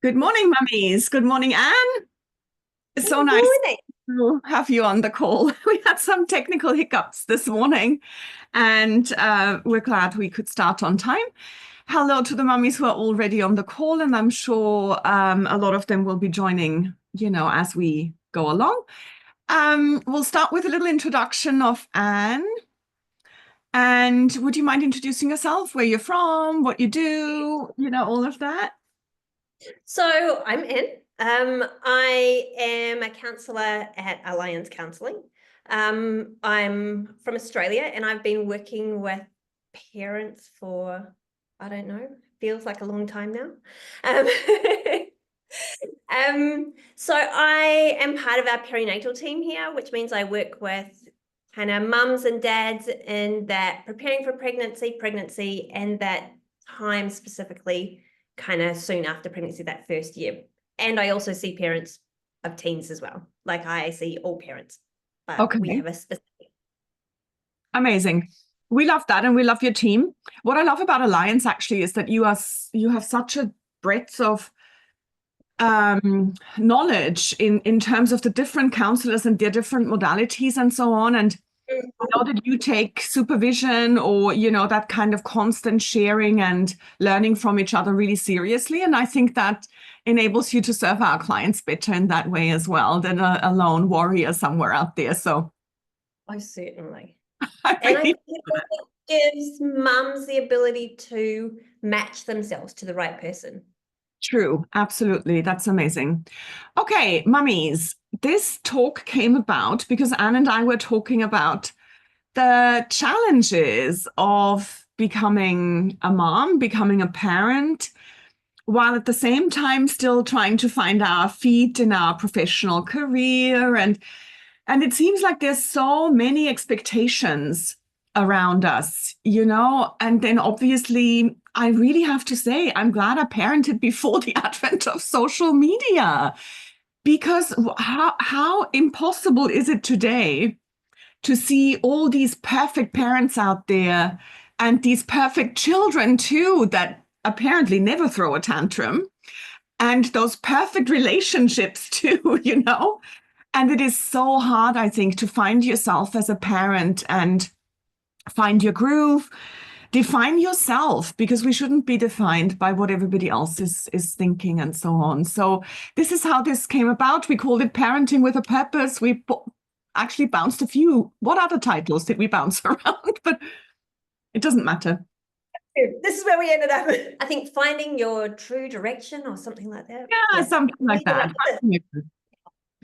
Good morning, mummies. Good morning, Anne. It's Good so nice morning. to have you on the call. We had some technical hiccups this morning, and we're glad we could start on time. Hello to the mummies who are already on the call, and I'm sure a lot of them will be joining, as we go along. We'll start with a little introduction of Anne. And would you mind introducing yourself, where you're from, what you do, all of that? So I'm Anne. I am a counsellor at Alliance Counselling. I'm from Australia and I've been working with parents for, I don't know, feels like a long time now. Um, so I am part of our perinatal team here, which means I work with kind of mums and dads in that preparing for pregnancy, and that time specifically kind of soon after pregnancy, that first year. And I also see parents of teens as well. Like I see all parents, but we Okay. have a specific. Amazing. We love that, and we love your team. What I love about Alliance actually is that you have such a breadth of knowledge in terms of the different counselors and their different modalities and so on. And I know that you take supervision or that kind of constant sharing and learning from each other really seriously. And I think that enables you to serve our clients better in that way as well than a lone warrior somewhere out there. So Oh, certainly. I And I really think it also gives mums the ability to match themselves to the right person. True, absolutely. That's amazing. Okay, mummies, this talk came about because Anne and I were talking about the challenges of becoming a mom, becoming a parent, while at the same time still trying to find our feet in our professional career. And it seems like there's so many expectations around us, and then obviously I really have to say I'm glad I parented before the advent of social media, because how impossible is it today to see all these perfect parents out there and these perfect children too that apparently never throw a tantrum, and those perfect relationships too, and it is so hard, I think, to find yourself as a parent and find your groove, define yourself, because we shouldn't be defined by what everybody else is thinking and so on. So this is how this came about. We called it Parenting with a Purpose. We actually bounced a few. What other titles did we bounce around? But it doesn't matter. This is where we ended up. I think finding your true direction or something like that. Yeah, Yeah. something like that.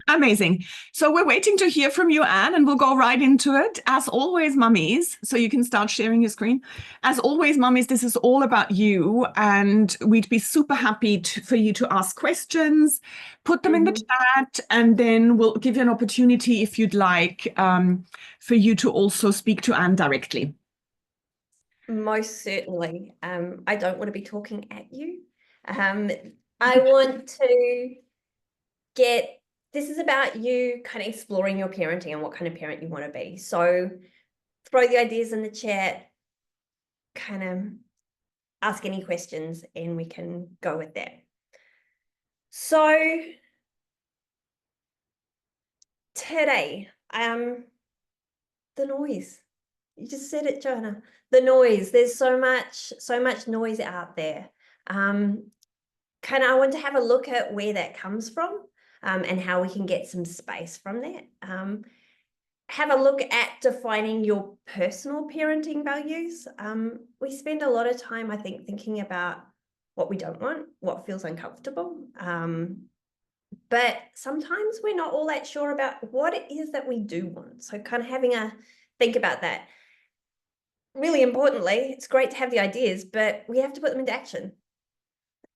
Amazing. So we're waiting to hear from you, Anne, and we'll go right into it. As always, mummies, so you can start sharing your screen. As always, mummies, this is all about you, and we'd be super happy for you to ask questions, put them in the chat, and then we'll give you an opportunity, if you'd like, for you to also speak to Anne directly. Most certainly. I don't want to be talking at you. I want to this is about you kind of exploring your parenting and what kind of parent you want to be. So throw the ideas in the chat, kind of ask any questions, and we can go with that. So today, the noise. You just said it, Joanna. The noise. There's so much noise out there. I want to have a look at where that comes from, and how we can get some space from that. Have a look at defining your personal parenting values. We spend a lot of time, I think, thinking about what we don't want, what feels uncomfortable. But sometimes we're not all that sure about what it is that we do want. So kind of having a think about that. Really importantly, it's great to have the ideas, but we have to put them into action.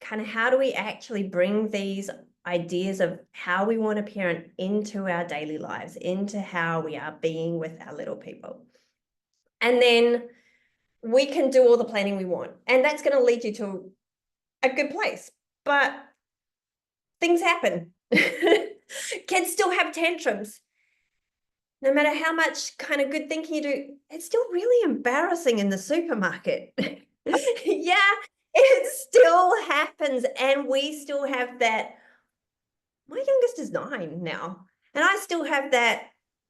Kind of how do we actually bring these ideas of how we want to parent into our daily lives, into how we are being with our little people. And then we can do all the planning we want. And that's going to lead you to a good place. But things happen. Kids still have tantrums. No matter how much kind of good thinking you do, it's still really embarrassing in the supermarket. Yeah, it still happens, and we still have that. My youngest is 9 now, and I still have that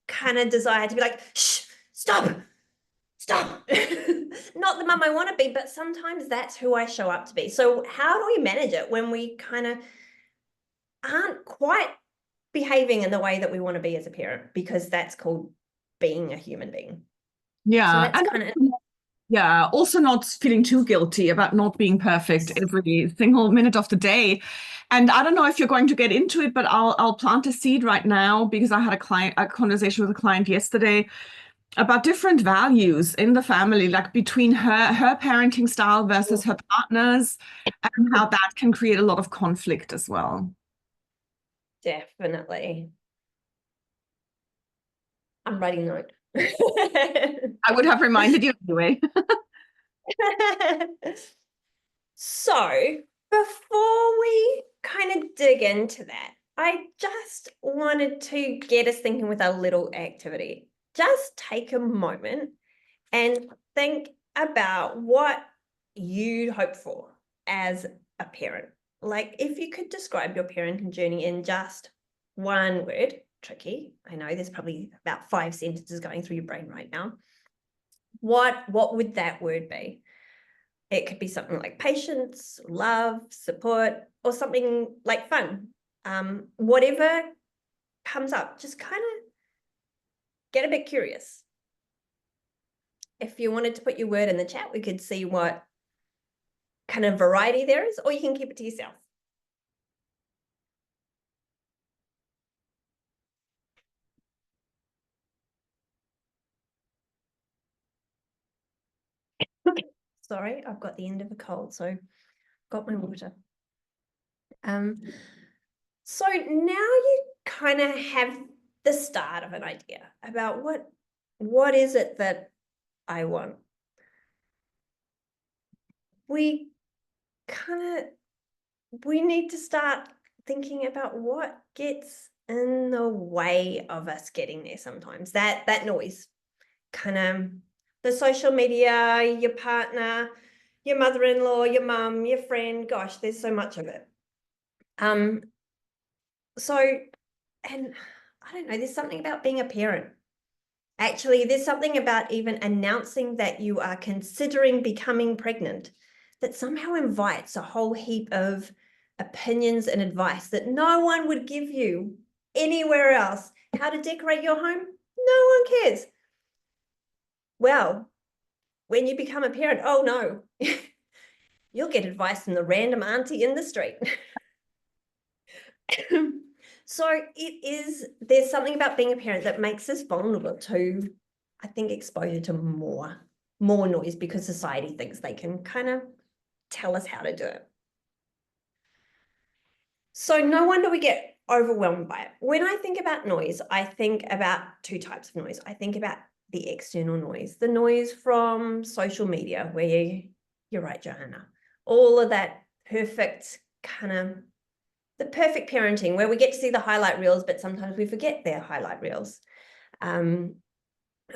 kind of desire to be like, shh, stop. Not the mum I want to be, but sometimes that's who I show up to be. So how do we manage it when we kind of aren't quite behaving in the way that we want to be as a parent? Because that's called being a human being. Yeah. So that's And kind of, yeah, also not feeling too guilty about not being perfect every single minute of the day. And I don't know if you're going to get into it, but I'll plant a seed right now because I had a conversation with a client yesterday about different values in the family, like between her parenting style versus her partner's, and how that can create a lot of conflict as well. definitely. I'm writing note. I would have reminded you anyway. So before we kind of dig into that, I just wanted to get us thinking with a little activity. Just take a moment and think about what you'd hope for as a parent. Like if you could describe your parenting journey in just one word, tricky. I know there's probably about 5 sentences going through your brain right now. What would that word be? It could be something like patience, love, support, or something like fun. Whatever comes up, just kind of get a bit curious. If you wanted to put your word in the chat, we could see what kind of variety there is, or you can keep it to yourself. Sorry, I've got the end of a cold, so got my water. So now you kind of have the start of an idea about what is it that I want. We need to start thinking about what gets in the way of us getting there sometimes. That noise, kind of the social media, your partner, your mother-in-law, your mum, your friend, gosh, there's so much of it. So, and I don't know, there's something about being a parent. Actually, there's something about even announcing that you are considering becoming pregnant that somehow invites a whole heap of opinions and advice that no one would give you anywhere else. How to decorate your home? No one cares. Well, when you become a parent, oh no, you'll get advice from the random auntie in the street. So there's something about being a parent that makes us vulnerable to, I think, exposure to more noise because society thinks they can kind of tell us how to do it. So no wonder we get overwhelmed by it. When I think about noise, I think about 2 types of noise. I think about the external noise, the noise from social media, where you're right, Johanna, all of that perfect kind of the perfect parenting where we get to see the highlight reels, but sometimes we forget their highlight reels. And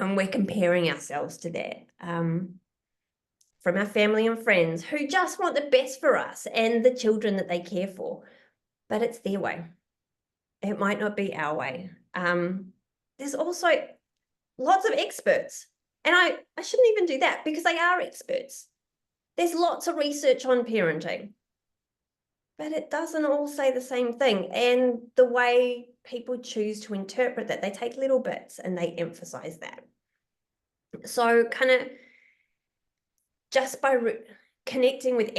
we're comparing ourselves to that from our family and friends who just want the best for us and the children that they care for, but it's their way. It might not be our way. There's also lots of experts, and I shouldn't even do that because they are experts. There's lots of research on parenting, but it doesn't all say the same thing. And the way people choose to interpret that, they take little bits and they emphasize that. So kind of just by connecting with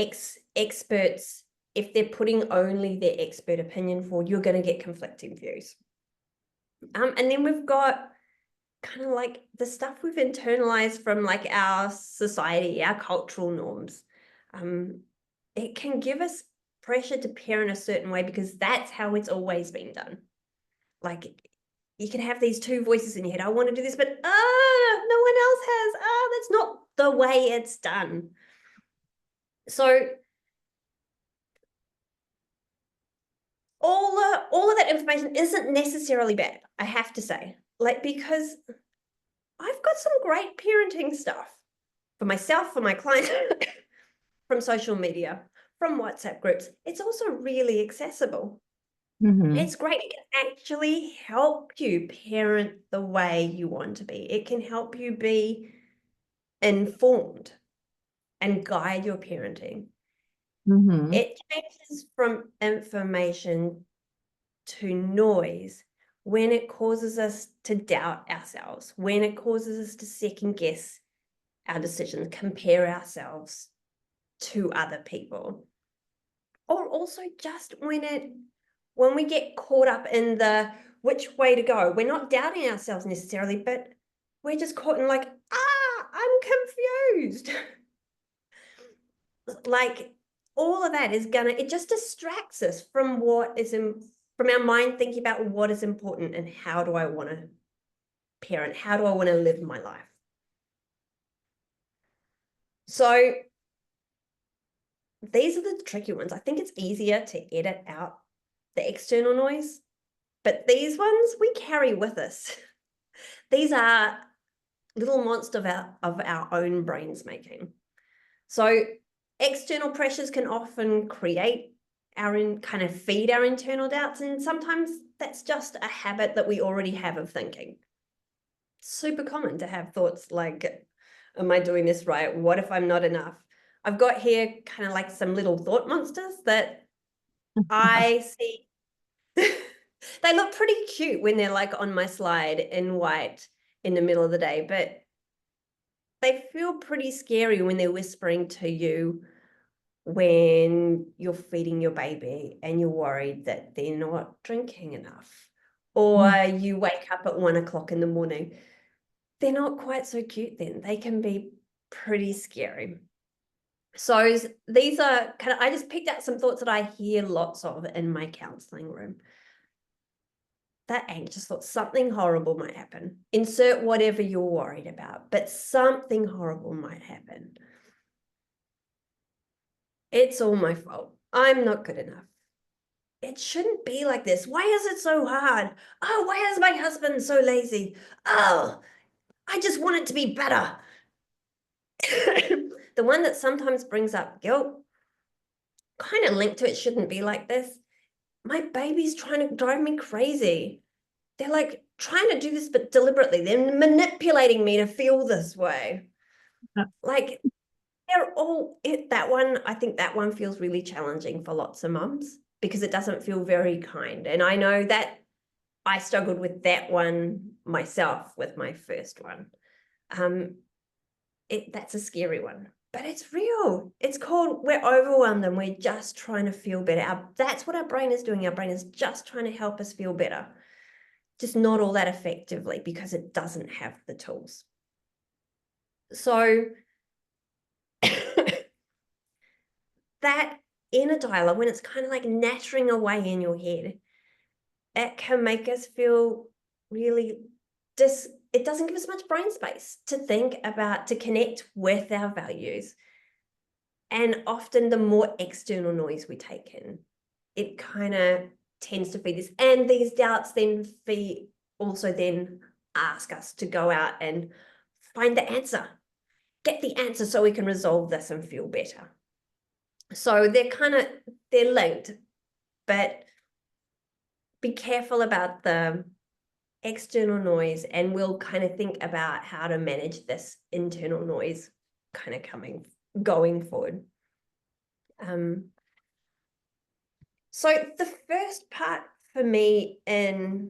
experts, if they're putting only their expert opinion forward, you're going to get conflicting views. And then we've got kind of like the stuff we've internalized from like our society, our cultural norms. It can give us pressure to parent a certain way because that's how it's always been done. Like you can have these 2 voices in your head. I want to do this, but no one else has. That's not the way it's done. So all of that information isn't necessarily bad, I have to say. Like, because I've got some great parenting stuff for myself, for my clients, from social media, from WhatsApp groups. It's also really accessible. Mm-hmm. It's great. It can actually help you parent the way you want to be. It can help you be informed and guide your parenting. Mm-hmm. It changes from information to noise when it causes us to doubt ourselves, when it causes us to second guess our decisions, compare ourselves to other people. Or also just when we get caught up in the which way to go. We're not doubting ourselves necessarily, but we're just caught in like, I'm confused. Like all of that is it just distracts us from from our mind thinking about what is important and how do I want to parent, how do I want to live my life. So these are the tricky ones. I think it's easier to edit out the external noise, but these ones we carry with us. These are little monsters of our own brains making. So external pressures can often create kind of feed our internal doubts, and sometimes that's just a habit that we already have of thinking. Super common to have thoughts like, am I doing this right? What if I'm not enough? I've got here kind of like some little thought monsters that I see. They look pretty cute when they're like on my slide in white in the middle of the day, but they feel pretty scary when they're whispering to you when you're feeding your baby and you're worried that they're not drinking enough, or you wake up at 1 o'clock in the morning. They're not quite so cute then. They can be pretty scary. So these are I just picked out some thoughts that I hear lots of in my counseling room. That anxious thought, something horrible might happen. Insert whatever you're worried about, but something horrible might happen. It's all my fault. I'm not good enough. It shouldn't be like this. Why is it so hard? Oh, why is my husband so lazy? Oh, I just want it to be better. The one that sometimes brings up guilt, kind of linked to it shouldn't be like this. My baby's trying to drive me crazy. They're like trying to do this, but deliberately. They're manipulating me to feel this way. Like they're all that one. I think that one feels really challenging for lots of mums because it doesn't feel very kind. And I know that I struggled with that one myself with my first one. That's a scary one, but it's real. It's called we're overwhelmed and we're just trying to feel better. That's what our brain is doing. Our brain is just trying to help us feel better, just not all that effectively because it doesn't have the tools. So that inner dialogue, when it's kind of like nattering away in your head, it can make us feel really it doesn't give us much brain space to think about, to connect with our values. And often the more external noise we take in, it kind of tends to feed this. And these doubts then then ask us to go out and find the answer, get the answer so we can resolve this and feel better. So they're linked, but be careful about the external noise, and we'll kind of think about how to manage this internal noise kind of going forward. So the first part for me in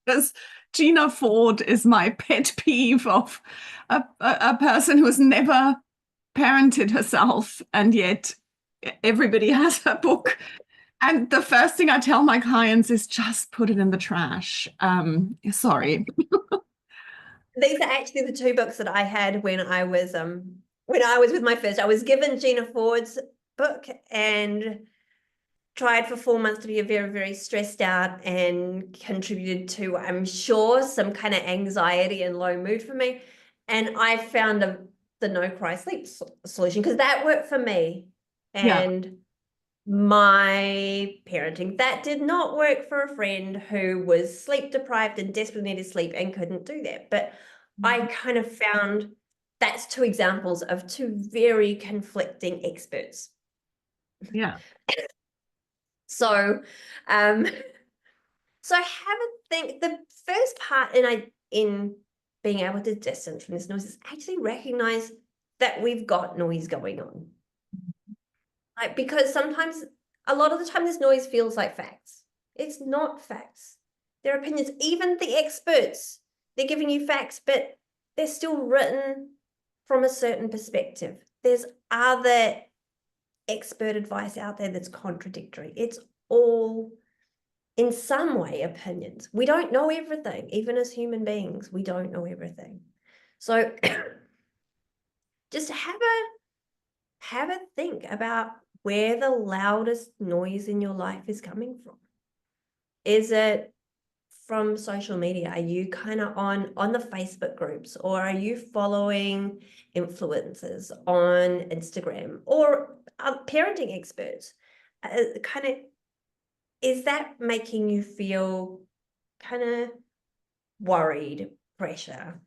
because Gina Ford is my pet peeve of a person who's never parented herself, and yet everybody has her book. And the first thing I tell my clients is just put it in the trash. Sorry. These are actually the two books that I had when I was with my first. I was given Gina Ford's book and tried for 4 months to be very, very stressed out, and contributed to, I'm sure, some kind of anxiety and low mood for me. And I found the no cry sleep solution because that worked for me and my parenting. That did not work for a friend who was sleep deprived and desperately needed sleep and couldn't do that. But I kind of found that's two examples of two very conflicting experts. Yeah. So, so have a think. The first part in being able to distance from this noise is actually recognize that we've got noise going on. Like, because sometimes, a lot of the time, this noise feels like facts. It's not facts. They're opinions. Even the experts, they're giving you facts, but they're still written from a certain perspective. There's other expert advice out there that's contradictory. It's all, in some way, opinions. We don't know everything. Even as human beings, we don't know everything. So just have a think about where the loudest noise in your life is coming from. Is it from social media? Are you kind of on the Facebook groups, or are you following influencers on Instagram or parenting experts? Kind of, is that making you feel kind of worried, pressure?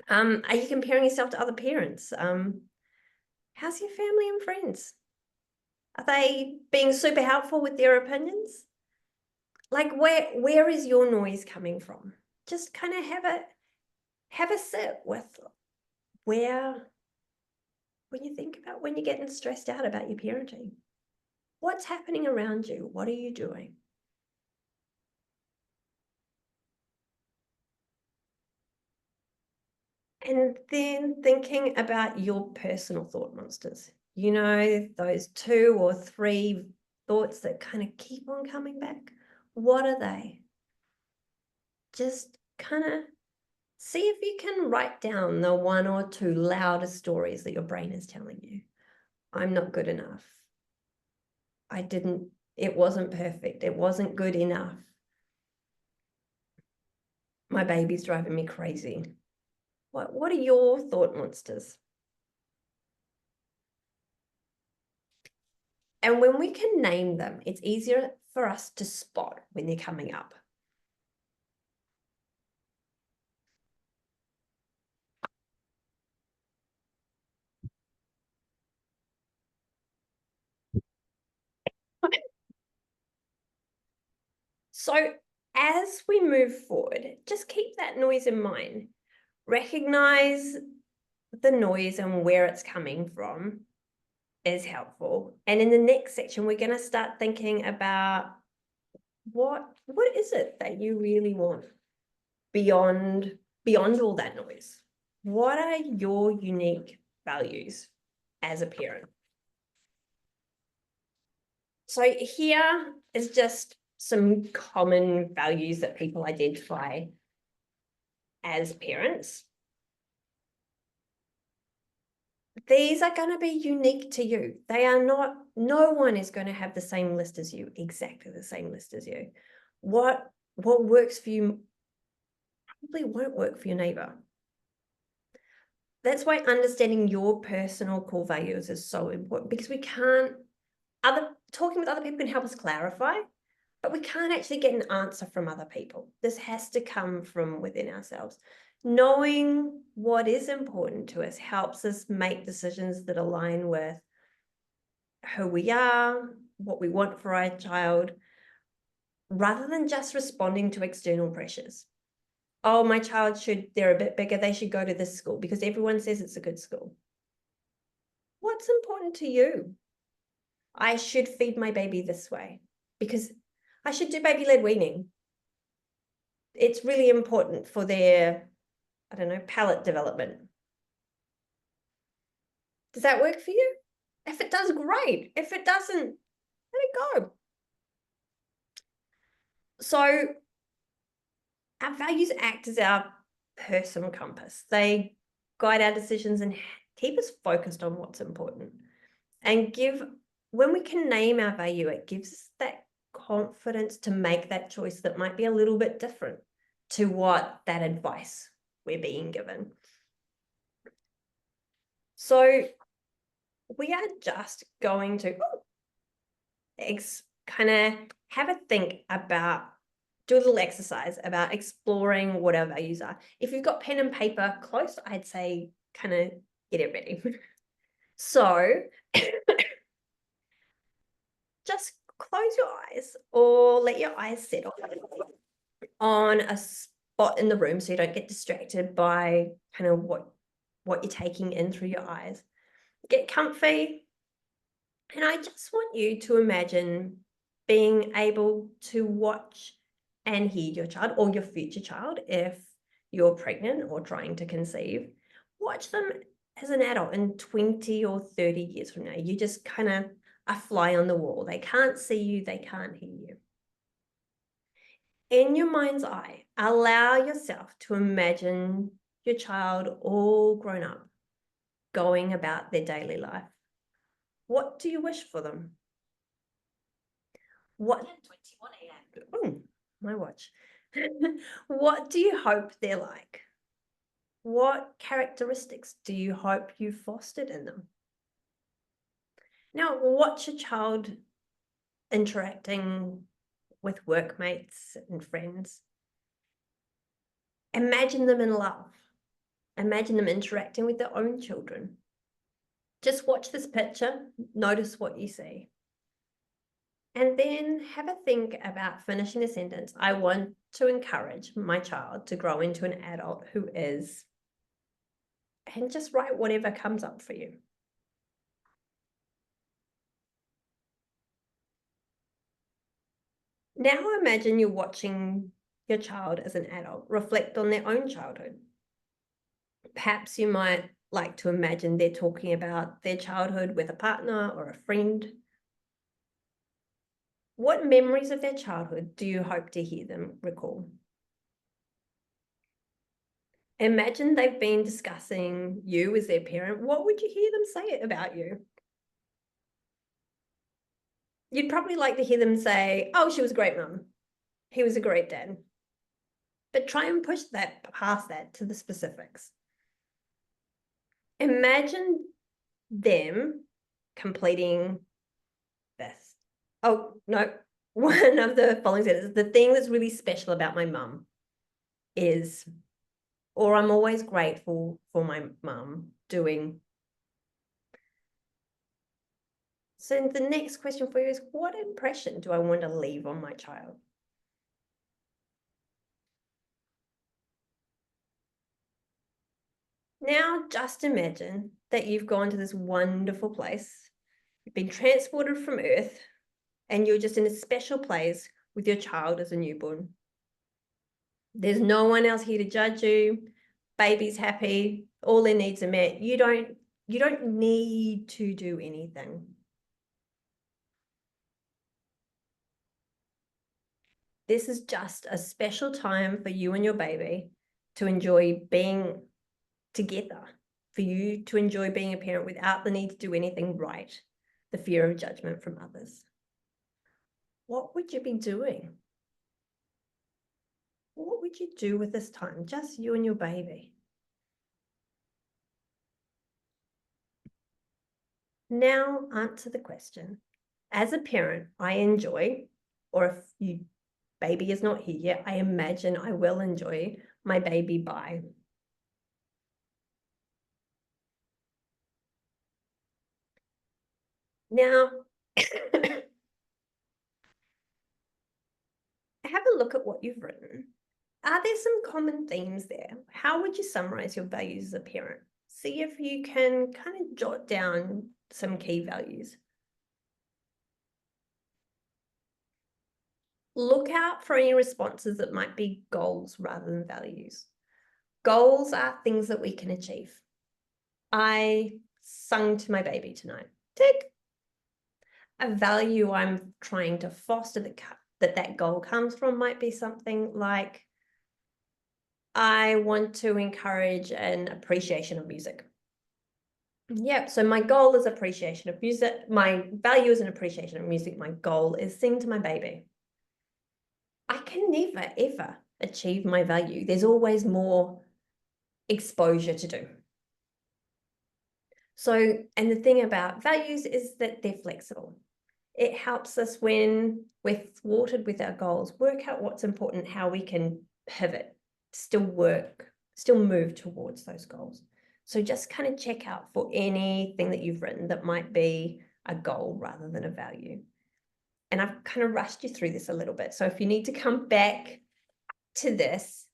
Are you comparing yourself to other parents? How's your family and friends? Are they being super helpful with their opinions? Like, where is your noise coming from? Just kind of have a sit with where, when you think about when you're getting stressed out about your parenting, what's happening around you? What are you doing? And then thinking about your personal thought monsters, you know, those 2 or 3 thoughts that kind of keep on coming back. What are they? Just kind of see if you can write down the 1 or 2 loudest stories that your brain is telling you. I'm not good enough. It wasn't perfect. It wasn't good enough. My baby's driving me crazy. What are your thought monsters? And when we can name them, it's easier for us to spot when they're coming up. So as we move forward, just keep that noise in mind. Recognize the noise and where it's coming from is helpful. And in the next section, we're going to start thinking about what is it that you really want beyond all that noise? What are your unique values as a parent? So here is just some common values that people identify as parents. These are going to be unique to you. They are not, no one is going to have the same list as you, exactly the same list as you. What works for you probably won't work for your neighbor. That's why understanding your personal core values is so important, because talking with other people can help us clarify, but we can't actually get an answer from other people. This has to come from within ourselves. Knowing what is important to us helps us make decisions that align with who we are, what we want for our child, rather than just responding to external pressures. Oh, my child they're a bit bigger, they should go to this school because everyone says it's a good school. What's important to you? I should feed my baby this way because I should do baby-led weaning. It's really important for their, I don't know, palate development. Does that work for you? If it does, great. If it doesn't, let it go. So our values act as our personal compass. They guide our decisions and keep us focused on what's important. And when we can name our value, it gives us that confidence to make that choice that might be a little bit different to what that advice we're being given. So we are just going to kind of have a think about do a little exercise about exploring what our values are. If you've got pen and paper close, I'd say kind of get it ready. So just close your eyes or let your eyes settle on a spot in the room so you don't get distracted by kind of what you're taking in through your eyes. Get comfy. And I just want you to imagine being able to watch and hear your child or your future child, if you're pregnant or trying to conceive. Watch them as an adult in 20 or 30 years from now. You just kind of a fly on the wall. They can't see you, they can't hear you. In your mind's eye, allow yourself to imagine your child all grown up, going about their daily life. What do you wish for them? What? 21 a.m. Oh, my watch. What do you hope they're like? What characteristics do you hope you fostered in them? Now, watch your child interacting with workmates and friends. Imagine them in love. Imagine them interacting with their own children. Just watch this picture, notice what you see. And then have a think about finishing the sentence. I want to encourage my child to grow into an adult who is, and just write whatever comes up for you. Now imagine you're watching your child as an adult reflect on their own childhood. Perhaps you might like to imagine they're talking about their childhood with a partner or a friend. What memories of their childhood do you hope to hear them recall? Imagine they've been discussing you as their parent. What would you hear them say about you? You'd probably like to hear them say, oh, she was a great mum. He was a great dad. But try and push that past that to the specifics. Imagine them completing this. Oh, no. One of the following sentences, the thing that's really special about my mum is, or I'm always grateful for my mum doing. So the next question for you is, what impression do I want to leave on my child? Now just imagine that you've gone to this wonderful place. You've been transported from Earth and you're just in a special place with your child as a newborn. There's no one else here to judge you. Baby's happy. All their needs are met. You don't need to do anything. This is just a special time for you and your baby to enjoy being together, for you to enjoy being a parent without the need to do anything right, the fear of judgment from others. What would you be doing? What would you do with this time, just you and your baby? Now answer the question. As a parent, I enjoy, or if your baby is not here yet, I imagine I will enjoy my baby by. Now, have a look at what you've written. Are there some common themes there? How would you summarize your values as a parent? See if you can kind of jot down some key values. Look out for any responses that might be goals rather than values. Goals are things that we can achieve. I sung to my baby tonight. Tick. A value I'm trying to foster that goal comes from might be something like, I want to encourage an appreciation of music. Yep, so my goal is appreciation of music. My value is an appreciation of music. My goal is sing to my baby. I can never, ever achieve my value. There's always more exposure to do. So, and the thing about values is that they're flexible. It helps us when we're thwarted with our goals, work out what's important, how we can pivot, still move towards those goals. So just kind of check out for anything that you've written that might be a goal rather than a value. And I've kind of rushed you through this a little bit. So if you need to come back to this,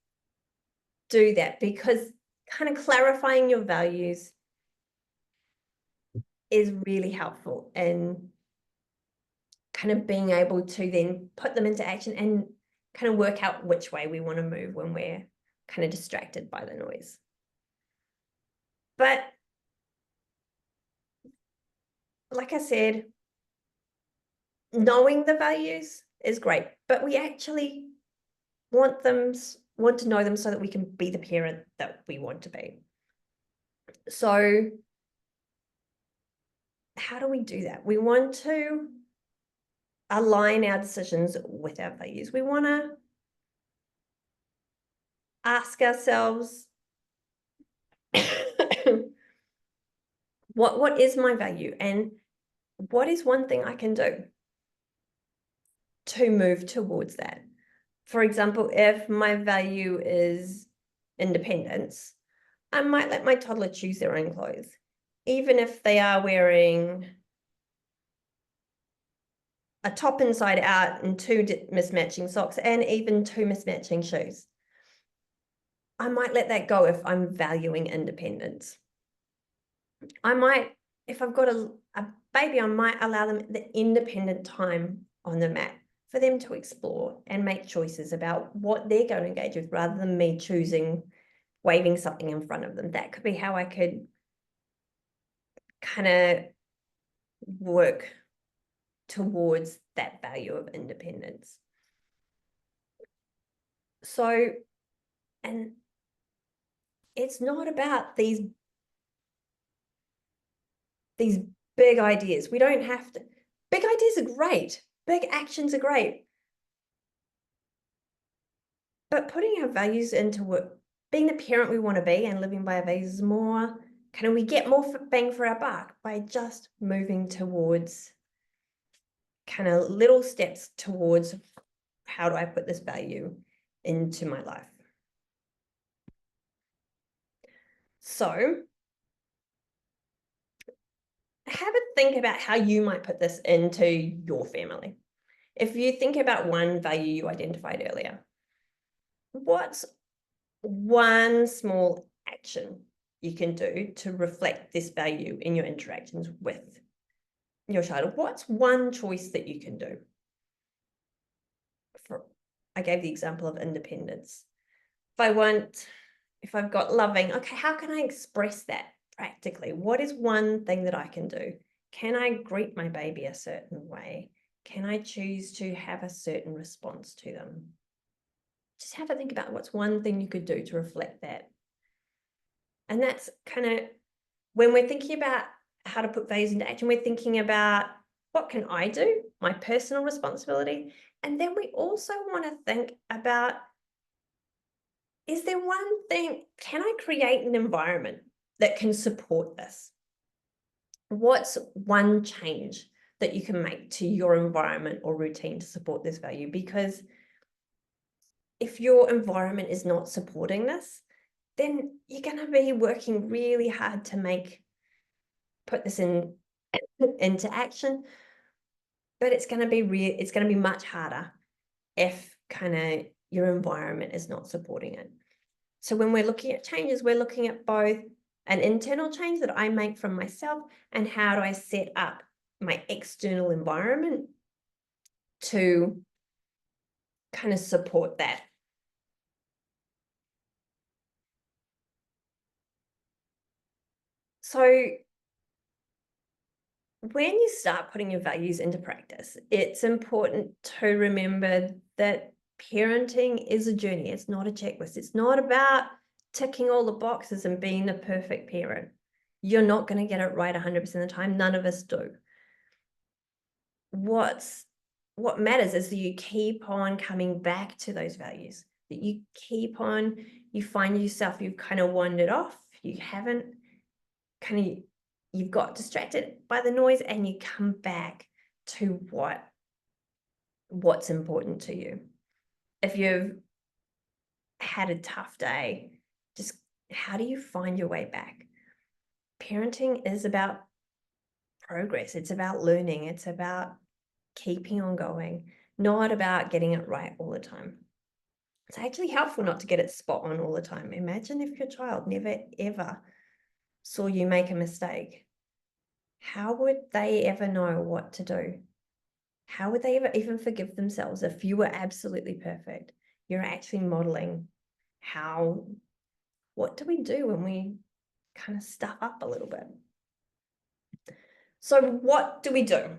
do that, because kind of clarifying your values is really helpful in kind of being able to then put them into action and kind of work out which way we want to move when we're kind of distracted by the noise. But like I said, knowing the values is great, but we actually want to know them so that we can be the parent that we want to be. So how do we do that? We want to align our decisions with our values. We want to ask ourselves, what is my value, and what is one thing I can do to move towards that? For example, if my value is independence, I might let my toddler choose their own clothes, even if they are wearing a top inside out and 2 mismatching socks and even 2 mismatching shoes. I might let that go if I'm valuing independence. I might, if I've got a baby, I might allow them the independent time on the mat for them to explore and make choices about what they're going to engage with, rather than me waving something in front of them. That could be how I could kind of work towards that value of independence. So, and it's not about these big ideas. We don't have to. Big ideas are great. Big actions are great. But putting our values into work, being the parent we want to be and living by our values is more, kind of, we get more bang for our buck by just moving towards kind of little steps towards how do I put this value into my life. So have a think about how you might put this into your family. If you think about one value you identified earlier, what's one small action you can do to reflect this value in your interactions with your child? What's one choice that you can do? I gave the example of independence. If I've got loving, okay, how can I express that practically? What is one thing that I can do? Can I greet my baby a certain way? Can I choose to have a certain response to them? Just have a think about what's one thing you could do to reflect that. And that's kind of, when we're thinking about how to put values into action, we're thinking about what can I do, my personal responsibility. And then we also want to think about, is there one thing, can I create an environment that can support this? What's one change that you can make to your environment or routine to support this value? Because if your environment is not supporting this, then you're going to be working really hard to put this into action. But it's going to be much harder if kind of your environment is not supporting it. So when we're looking at changes, we're looking at both an internal change that I make from myself and how do I set up my external environment to kind of support that. So when you start putting your values into practice, it's important to remember that parenting is a journey. It's not a checklist. It's not about ticking all the boxes and being the perfect parent. You're not going to get it right 100% of the time. None of us do. What matters is that you keep on coming back to those values, that you find yourself, you've kind of wandered off, you've got distracted by the noise, and you come back to what's important to you. If you've had a tough day, just how do you find your way back? Parenting is about progress. It's about learning. It's about keeping on going, not about getting it right all the time. It's actually helpful not to get it spot on all the time. Imagine if your child never, ever saw you make a mistake. How would they ever know what to do? How would they ever even forgive themselves if you were absolutely perfect? You're actually modeling what do we do when we kind of stuff up a little bit? So what do we do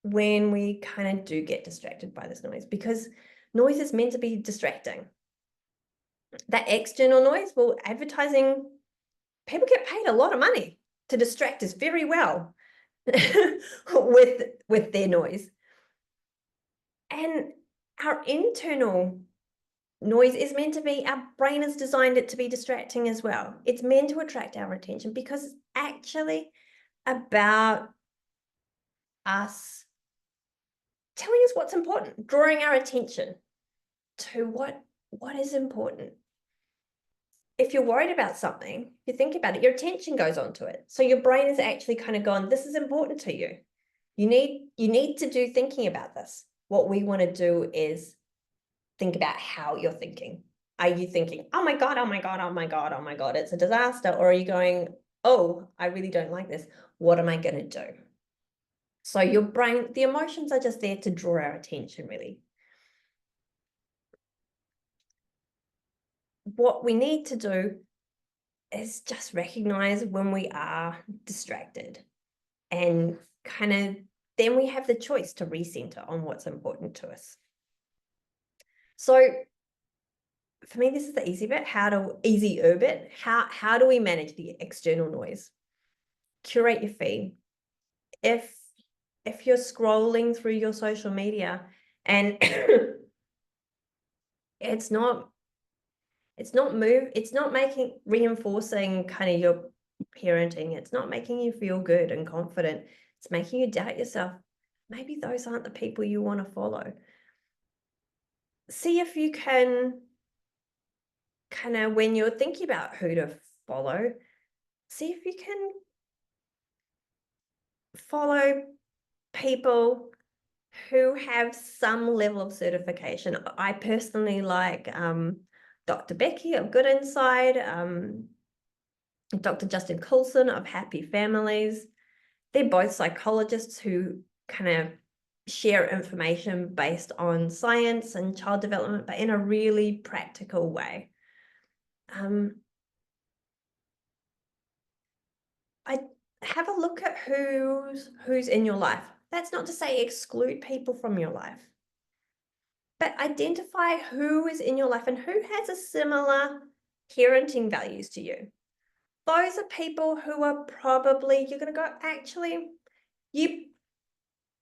when we kind of do get distracted by this noise? Because noise is meant to be distracting. That external noise, well, advertising, people get paid a lot of money to distract us very well with their noise. And our internal noise is meant to be, our brain has designed it to be distracting as well. It's meant to attract our attention because it's actually about us telling us what's important, drawing our attention to what is important. If you're worried about something, you think about it, your attention goes onto it. So your brain is actually kind of gone, this is important to you. You need to do thinking about this. What we want to do is think about how you're thinking. Are you thinking, oh my God, oh my God, oh my God, oh my God, it's a disaster? Or are you going, oh, I really don't like this. What am I going to do? So your brain, the emotions are just there to draw our attention, really. What we need to do is just recognize when we are distracted, and kind of then we have the choice to recenter on what's important to us. So for me, this is the easy bit. Easier bit. How do we manage the external noise? Curate your feed. If you're scrolling through your social media and it's not reinforcing kind of your parenting, it's not making you feel good and confident, it's making you doubt yourself, maybe those aren't the people you want to follow. See if you can kind of, when you're thinking about who to follow, see if you can follow people who have some level of certification. I personally like Dr. Becky of Good Inside, Dr. Justin Coulson of Happy Families. They're both psychologists who kind of share information based on science and child development, but in a really practical way. I have a look at who's in your life. That's not to say exclude people from your life, but identify who is in your life and who has a similar parenting values to you. Those are people who are probably, you're going to go, actually, you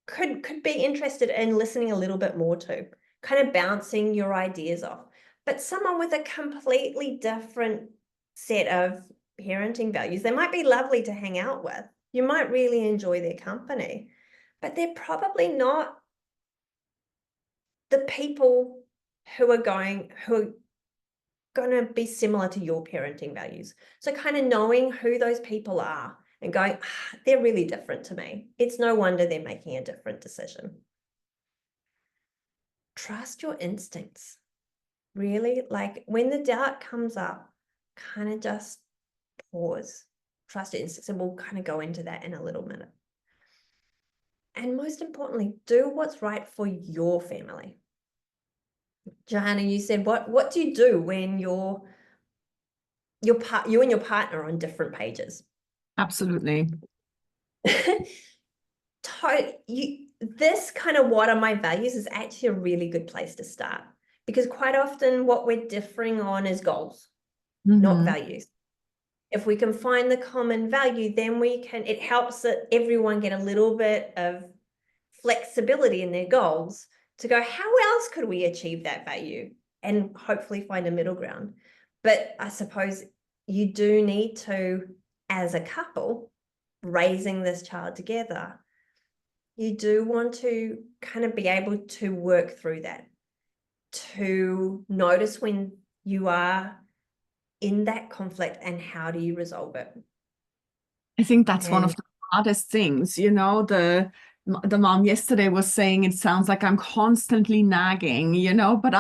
could be interested in listening a little bit more to, kind of bouncing your ideas off. But someone with a completely different set of parenting values, they might be lovely to hang out with. You might really enjoy their company, but they're probably not the people who are going to be similar to your parenting values. So kind of knowing who those people are and going, they're really different to me. It's no wonder they're making a different decision. Trust your instincts. Really, like when the doubt comes up, kind of just pause, trust your instincts, and we'll kind of go into that in a little minute. And most importantly, do what's right for your family. Johanna, you said, what do you do when you and your partner are on different pages? Absolutely. This kind of what are my values is actually a really good place to start, because quite often what we're differing on is goals, not values. If we can find the common value, then it helps that everyone get a little bit of flexibility in their goals to go, how else could we achieve that value, and hopefully find a middle ground. But I suppose you do need to, as a couple raising this child together, you do want to kind of be able to work through that, to notice when you are in that conflict and how do you resolve it. I think that's one And of the hardest things, you know, the mom yesterday was saying it sounds like I'm constantly nagging, you know, but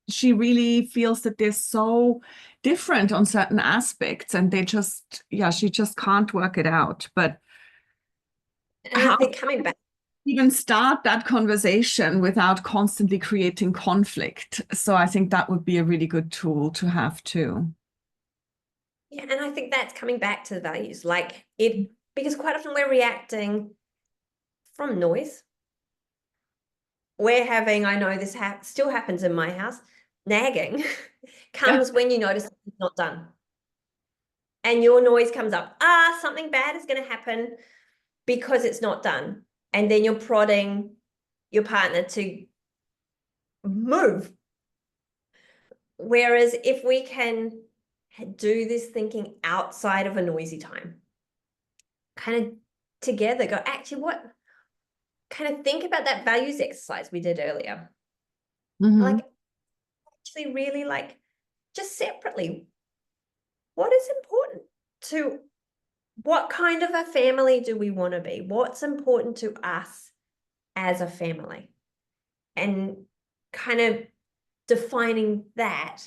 she really feels that they're so different on certain aspects and she just can't work it out. But I how think coming back, even start that conversation without constantly creating conflict? So I think that would be a really good tool to have too. yeah, and I think that's coming back to the values, like it, because quite often we're reacting from noise. We're having, I know this still happens in my house, nagging Yeah. comes when you notice it's not done. And your noise comes up, something bad is going to happen because it's not done. And then you're prodding your partner to move. Whereas if we can do this thinking outside of a noisy time, kind of together go, actually, what, kind of think about that values exercise we did earlier. Mm-hmm. Like, actually, really, like, just separately, what is important to, what kind of a family do we want to be? What's important to us as a family? And kind of defining that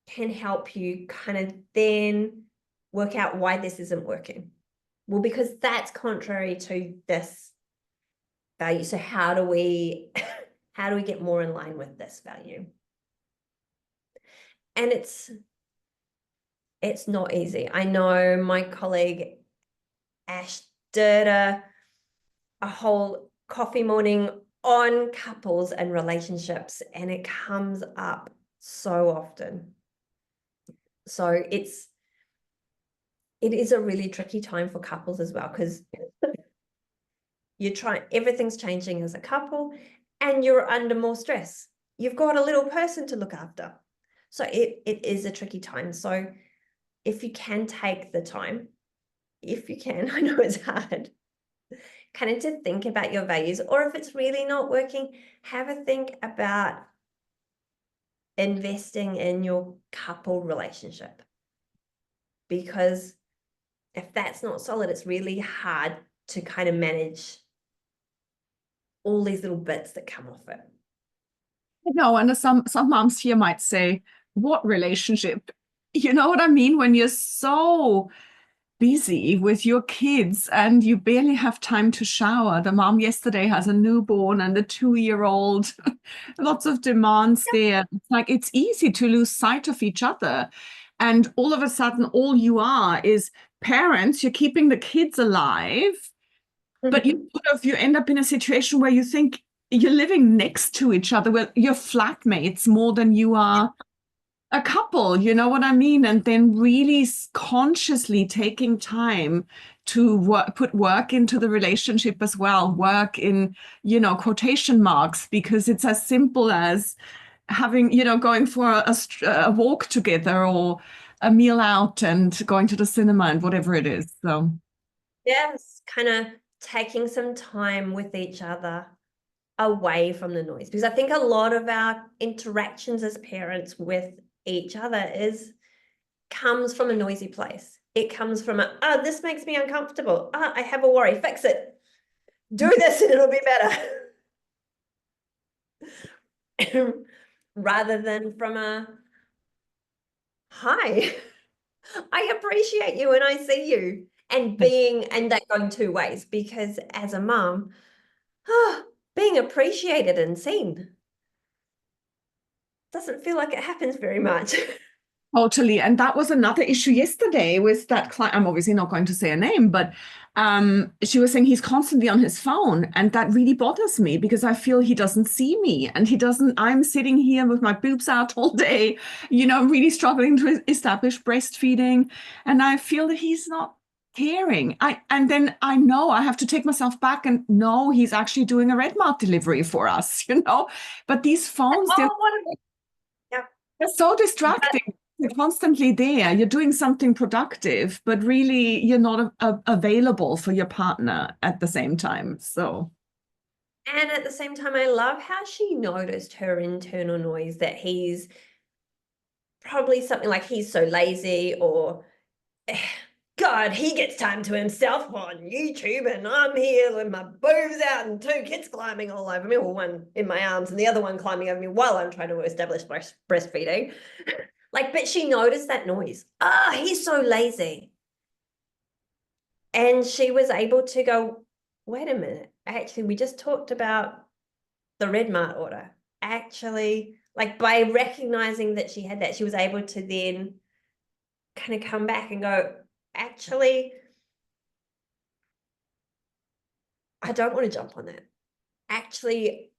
can help you kind of then work out why this isn't working. Well, because that's contrary to this value. So how do we get more in line with this value? And it's not easy. I know my colleague Ash did a whole coffee morning on couples and relationships, and it comes up so often. So it is a really tricky time for couples as well, because everything's changing as a couple and you're under more stress. You've got a little person to look after. So it is a tricky time. So if you can take the time, if you can, I know it's hard, kind of to think about your values, or if it's really not working, have a think about investing in your couple relationship. Because if that's not solid, it's really hard to kind of manage all these little bits that come off it. No, and some moms here might say, what relationship? You know what I mean? When you're so busy with your kids and you barely have time to shower. The mom yesterday has a newborn and a 2-year-old, lots of demands there. It's like it's easy to lose sight of each other. And all of a sudden, all you are is parents, you're keeping the kids alive, but you end up in a situation where you think you're living next to each other, where you're flatmates more than you are a couple, you know what I mean? And then really consciously taking time to put work into the relationship as well, work in, quotation marks, because it's as simple as having, going for a walk together or a meal out and going to the cinema and whatever it is. So, yes, kind of taking some time with each other away from the noise, because I think a lot of our interactions as parents with each other comes from a noisy place. It comes from this makes me uncomfortable. I have a worry, fix it. Do this and it'll be better. Rather than from a, hi, I appreciate you and I see you. And that going two ways, because as a mom, being appreciated and seen doesn't feel like it happens very much. totally. And that was another issue yesterday with that client. I'm obviously not going to say a name, but she was saying he's constantly on his phone. And that really bothers me because I feel he doesn't see me and I'm sitting here with my boobs out all day, really struggling to establish breastfeeding. And I feel that he's not caring. And then I know I have to take myself back and no, he's actually doing a Red Mart delivery for us, But these phones, Oh, yeah. they're so distracting. You're constantly there. You're doing something productive, but really you're not available for your partner at the same time. So, And at the same time, I love how she noticed her internal noise, that he's probably something like he's so lazy, or God, he gets time to himself on YouTube, and I'm here with my boobs out and 2 kids climbing all over me, or one in my arms and the other one climbing over me while I'm trying to establish breastfeeding. Like, but she noticed that noise. Ah, he's so lazy. And she was able to go, wait a minute, actually, we just talked about the red mart order. Actually, like, by recognizing that she had that, she was able to then kind of come back and go, actually, I don't want to jump on that. Actually,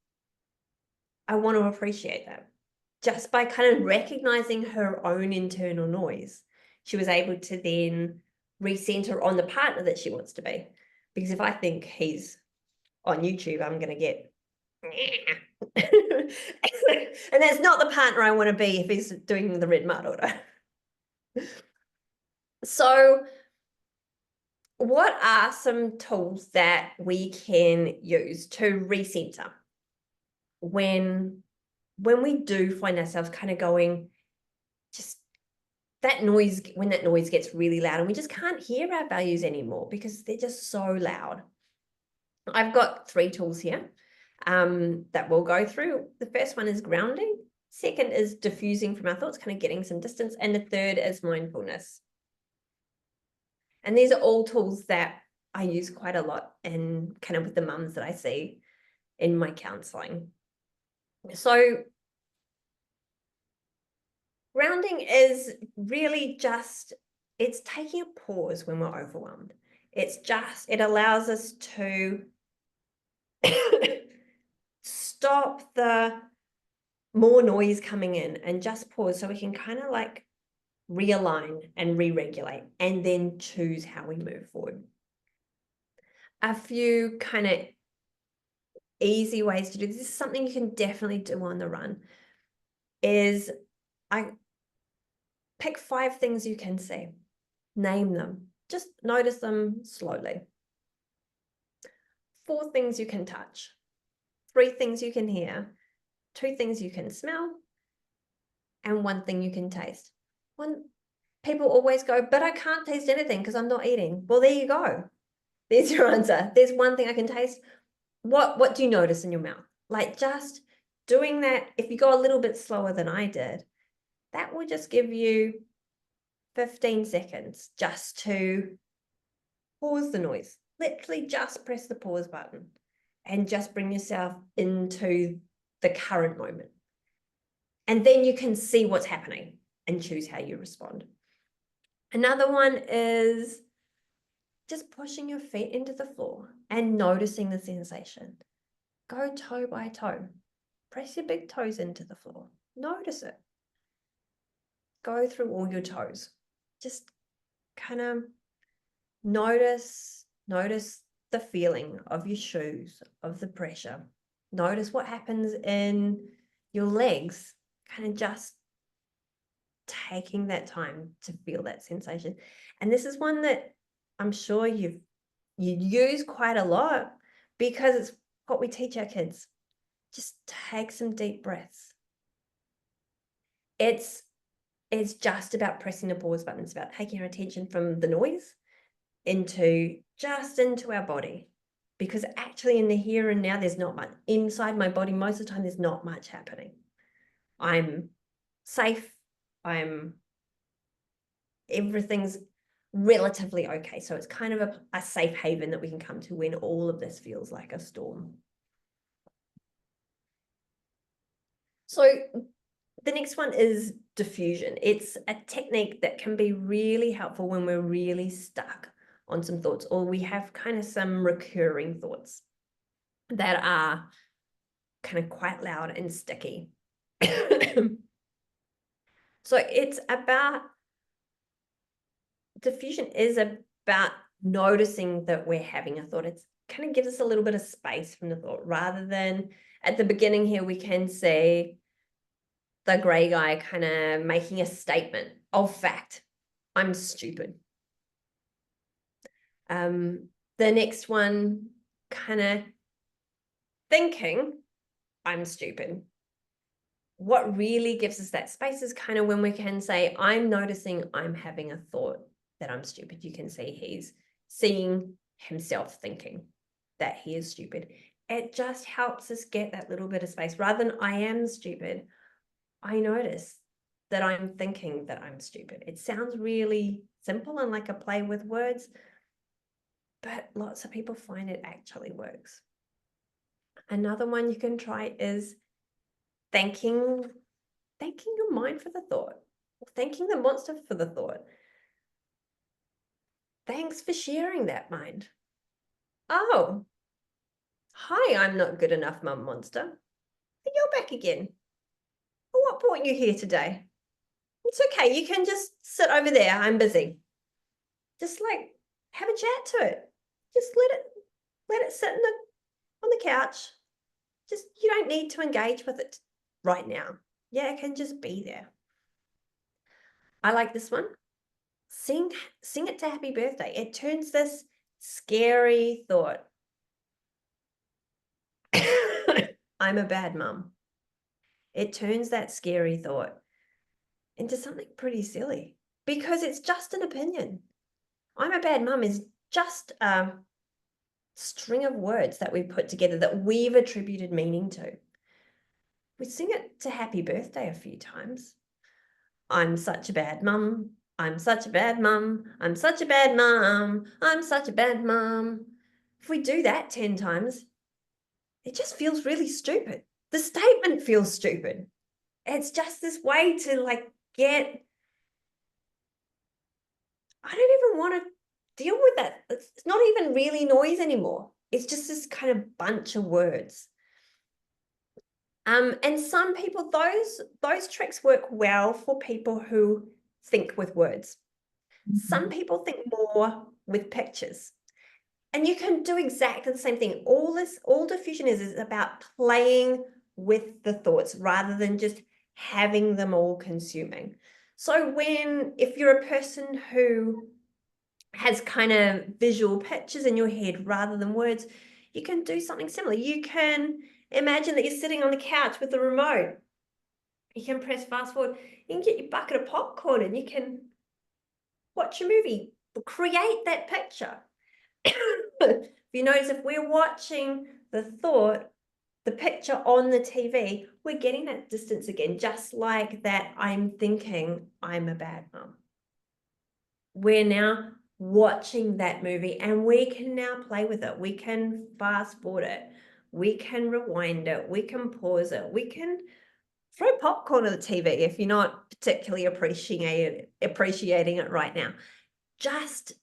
I want to appreciate that. Just by kind of recognizing her own internal noise, she was able to then recenter on the partner that she wants to be. Because if I think he's on YouTube, I'm going to get and that's not the partner I want to be if he's doing the red mart order. So what are some tools that we can use to recenter when we do find ourselves kind of going, just that noise, when that noise gets really loud and we just can't hear our values anymore because they're just so loud? I've got 3 tools here that we'll go through. The first one is grounding. Second is diffusing from our thoughts, kind of getting some distance. And the third is mindfulness. And these are all tools that I use quite a lot in kind of with the mums that I see in my counseling. So grounding is really just, it's taking a pause when we're overwhelmed. It allows us to stop the more noise coming in and just pause, so we can kind of like realign and re-regulate and then choose how we move forward. A few kind of easy ways to do this is something you can definitely do on the run. Is I pick 5 things you can see, name them, just notice them slowly. 4 things you can touch, 3 things you can hear, 2 things you can smell, and 1 thing you can taste. People always go, but I can't taste anything because I'm not eating. Well, there you go. There's your answer. There's 1 thing I can taste. What do you notice in your mouth? Like, just doing that, if you go a little bit slower than I did, that will just give you 15 seconds just to pause the noise. Literally just press the pause button and just bring yourself into the current moment. And then you can see what's happening and choose how you respond. Another one is just pushing your feet into the floor and noticing the sensation. Go toe by toe. Press your big toes into the floor. Notice it. Go through all your toes. Just kind of notice the feeling of your shoes, of the pressure. Notice what happens in your legs, kind of just taking that time to feel that sensation. And this is one that I'm sure you use quite a lot because it's what we teach our kids. Just take some deep breaths. It's just about pressing the pause button. It's about taking our attention from the noise into our body, because actually in the here and now, there's not much inside my body. Most of the time, there's not much happening. I'm safe. Everything's relatively okay. So it's kind of a safe haven that we can come to when all of this feels like a storm. So the next one is diffusion. It's a technique that can be really helpful when we're really stuck on some thoughts, or we have kind of some recurring thoughts that are kind of quite loud and sticky. So diffusion is about noticing that we're having a thought. It kind of gives us a little bit of space from the thought, rather than at the beginning here, we can say, the gray guy kind of making a statement of fact. I'm stupid. The next one, kind of thinking I'm stupid. What really gives us that space is kind of when we can say, I'm noticing I'm having a thought that I'm stupid. You can see he's seeing himself thinking that he is stupid. It just helps us get that little bit of space. Rather than I am stupid, I notice that I'm thinking that I'm stupid. It sounds really simple and like a play with words, but lots of people find it actually works. Another one you can try is thanking your mind for the thought, or thanking the monster for the thought. Thanks for sharing that, mind. Oh, hi, I'm not good enough, mum monster. You're back again. What brought you here today? It's okay, you can just sit over there, I'm busy. Just like have a chat to it. Just let it sit on the couch. Just, you don't need to engage with it right now. Yeah, it can just be there. I like this one. Sing it to happy birthday. It turns this scary thought, I'm a bad mum. It turns that scary thought into something pretty silly, because it's just an opinion. I'm a bad mum is just a string of words that we've put together that we've attributed meaning to. We sing it to happy birthday a few times. I'm such a bad mum. I'm such a bad mum. I'm such a bad mum. I'm such a bad mum. If we do that 10 times, it just feels really stupid. The statement feels stupid. It's just this way to like get, I don't even want to deal with that. It's not even really noise anymore. It's just this kind of bunch of words. And some people, those tricks work well for people who think with words. Some people think more with pictures. And you can do exactly the same thing. All diffusion is about playing with the thoughts rather than just having them all consuming. So if you're a person who has kind of visual pictures in your head rather than words, you can do something similar. You can imagine that you're sitting on the couch with the remote. You can press fast forward. You can get your bucket of popcorn and you can watch a movie. Create that picture. If you notice, if we're watching the picture on the TV, we're getting that distance again, just like that I'm thinking I'm a bad mum. We're now watching that movie and we can now play with it. We can fast forward it. We can rewind it. We can pause it. We can throw popcorn at the TV if you're not particularly appreciating it right now. Just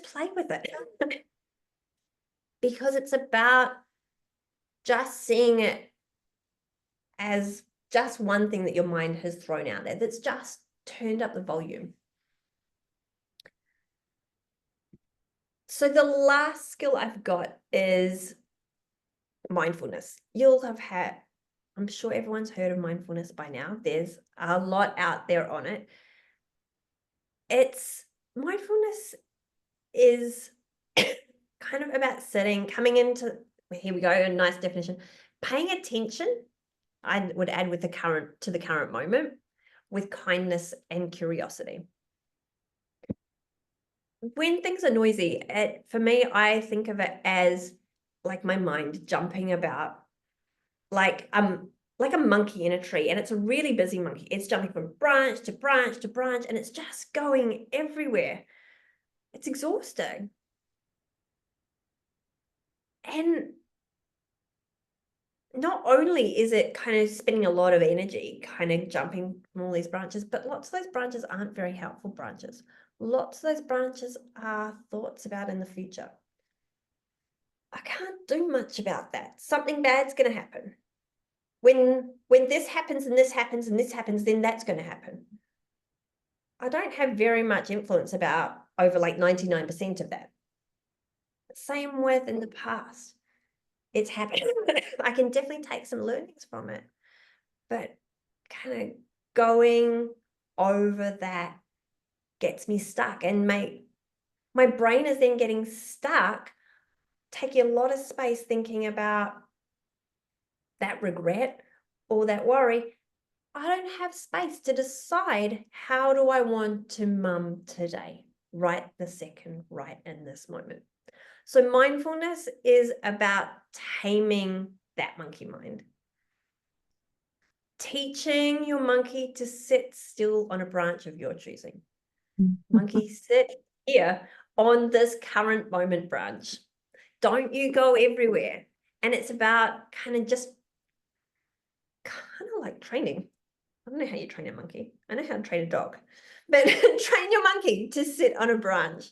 play with it. Because it's about just seeing it as just one thing that your mind has thrown out there that's just turned up the volume. So the last skill I've got is mindfulness. You'll have had, I'm sure everyone's heard of mindfulness by now. There's a lot out there on it. Mindfulness is kind of about coming into, here we go, a nice definition, paying attention, I would add to the current moment, with kindness and curiosity. When things are noisy, for me, I think of it as like my mind jumping about, like a monkey in a tree, and it's a really busy monkey. It's jumping from branch to branch to branch, and it's just going everywhere. It's exhausting. And not only is it kind of spending a lot of energy kind of jumping from all these branches, but lots of those branches aren't very helpful branches. Lots of those branches are thoughts about in the future. I can't do much about that. Something bad's going to happen. When this happens and this happens and this happens, then that's going to happen. I don't have very much influence about over like 99% of that. Same with in the past. It's happened. I can definitely take some learnings from it, but kind of going over that gets me stuck, and my brain is then getting stuck, taking a lot of space thinking about that regret or that worry. I don't have space to decide, how do I want to mum today, right this second, right in this moment. So mindfulness is about taming that monkey mind. Teaching your monkey to sit still on a branch of your choosing. Monkey, sit here on this current moment branch. Don't you go everywhere. And it's about kind of like training. I don't know how you train a monkey. I know how to train a dog, but train your monkey to sit on a branch.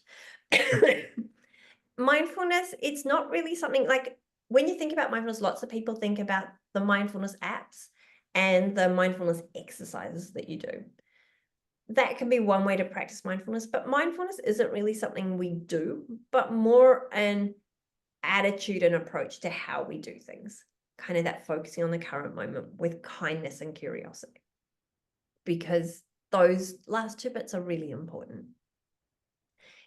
Mindfulness, it's not really something like, when you think about mindfulness, lots of people think about the mindfulness apps and the mindfulness exercises that you do. That can be one way to practice mindfulness, but mindfulness isn't really something we do, but more an attitude and approach to how we do things. Kind of that focusing on the current moment with kindness and curiosity, because those last two bits are really important.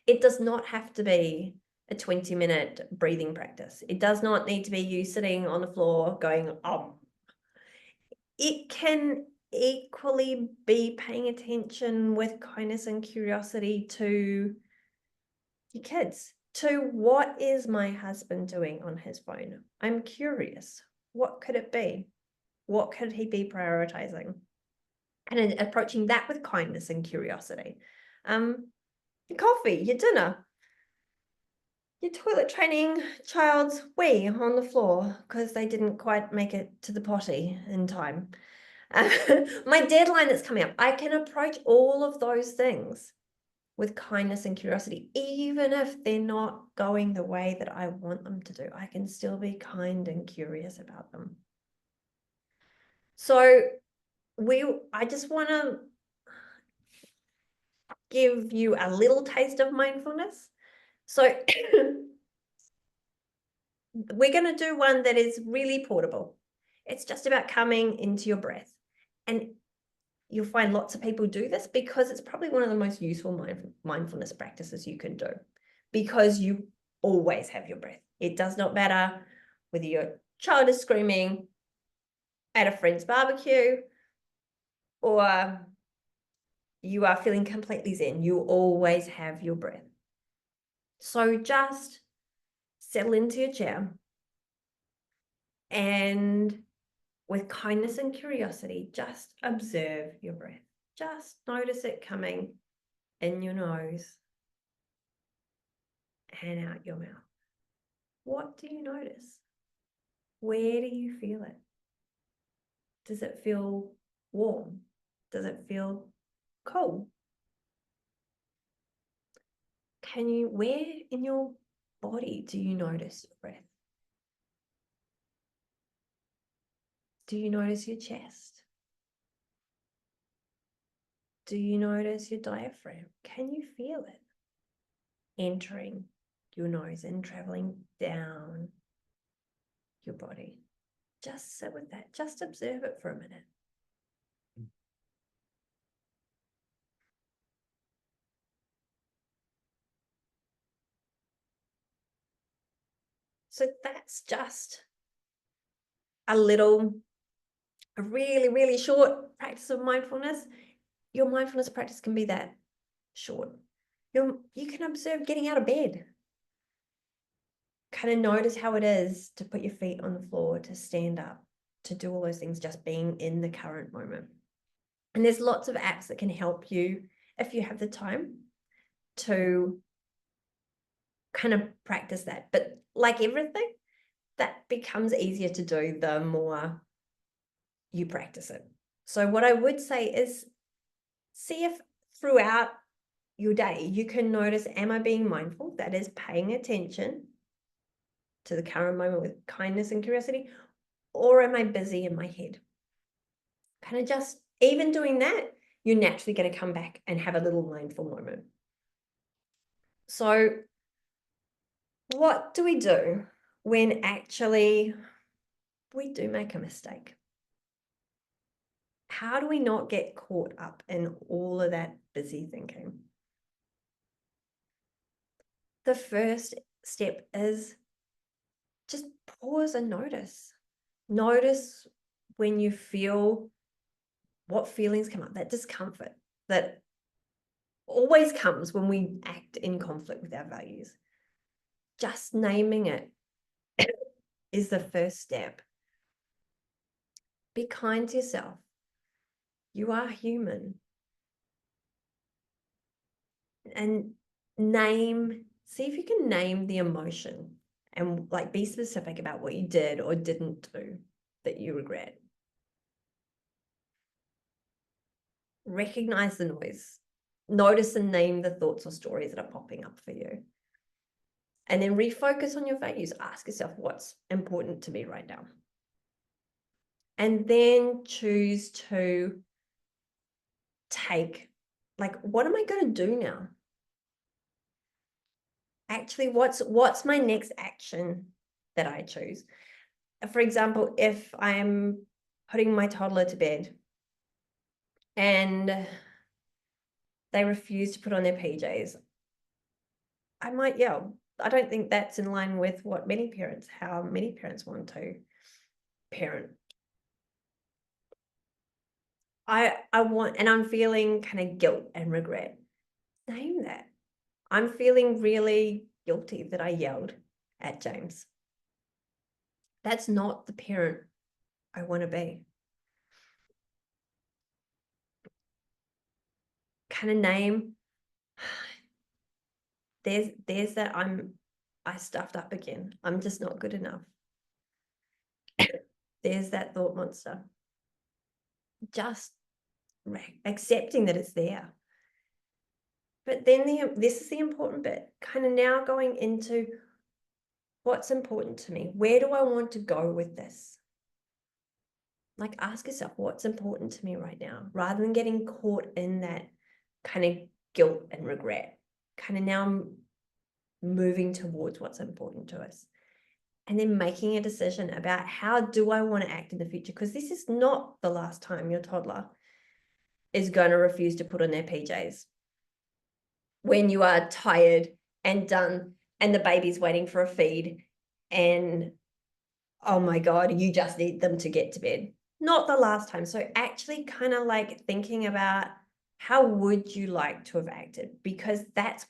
It does not have to be a 20-minute breathing practice. It does not need to be you sitting on the floor going, oh. It can equally be paying attention with kindness and curiosity to your kids, to what is my husband doing on his phone? I'm curious. What could it be? What could he be prioritizing? And approaching that with kindness and curiosity. Your coffee, your dinner, your toilet training child's wee on the floor because they didn't quite make it to the potty in time. My deadline that's coming up. I can approach all of those things with kindness and curiosity, even if they're not going the way that I want them to do. I can still be kind and curious about them. So I just want to give you a little taste of mindfulness. So we're going to do one that is really portable. It's just about coming into your breath. And you'll find lots of people do this because it's probably one of the most useful mindfulness practices you can do, because you always have your breath. It does not matter whether your child is screaming at a friend's barbecue or you are feeling completely zen. You always have your breath. So just settle into your chair and with kindness and curiosity, just observe your breath. Just notice it coming in your nose and out your mouth. What do you notice? Where do you feel it? Does it feel warm? Does it feel cold? Where in your body do you notice your breath? Do you notice your chest? Do you notice your diaphragm? Can you feel it entering your nose and traveling down your body? Just sit with that. Just observe it for a minute. So that's just a really, really short practice of mindfulness. Your mindfulness practice can be that short. You can observe getting out of bed. Kind of notice how it is to put your feet on the floor, to stand up, to do all those things, just being in the current moment. And there's lots of apps that can help you, if you have the time, to kind of practice that. But like everything, that becomes easier to do the more you practice it. So what I would say is, see if throughout your day you can notice, am I being mindful? That is paying attention to the current moment with kindness and curiosity, or am I busy in my head? Kind of just, even doing that, you're naturally going to come back and have a little mindful moment. So what do we do when actually we do make a mistake? How do we not get caught up in all of that busy thinking? The first step is just pause and notice. Notice when you feel what feelings come up, that discomfort that always comes when we act in conflict with our values. Just naming it is the first step. Be kind to yourself. You are human. And see if you can name the emotion and like be specific about what you did or didn't do that you regret. Recognize the noise. Notice and name the thoughts or stories that are popping up for you. And then refocus on your values. Ask yourself, what's important to me right now? And then choose to take, like, what am I going to do now? Actually, what's my next action that I choose? For example, if I'm putting my toddler to bed and they refuse to put on their PJs, I might yell. I don't think that's in line with how many parents want to parent. I want, and I'm feeling kind of guilt and regret. Name that. I'm feeling really guilty that I yelled at James. That's not the parent I want to be. Kind of name, there's that I stuffed up again. I'm just not good enough. There's that thought monster. Just accepting that it's there. But then this is the important bit, kind of now going into what's important to me. Where do I want to go with this? Like, ask yourself, what's important to me right now, rather than getting caught in that kind of guilt and regret. Kind of now moving towards what's important to us. And then making a decision about how do I want to act in the future? Because this is not the last time your toddler is going to refuse to put on their PJs. When you are tired and done and the baby's waiting for a feed and, oh my God, you just need them to get to bed. Not the last time. So actually kind of like thinking about how would you like to have acted? Because that's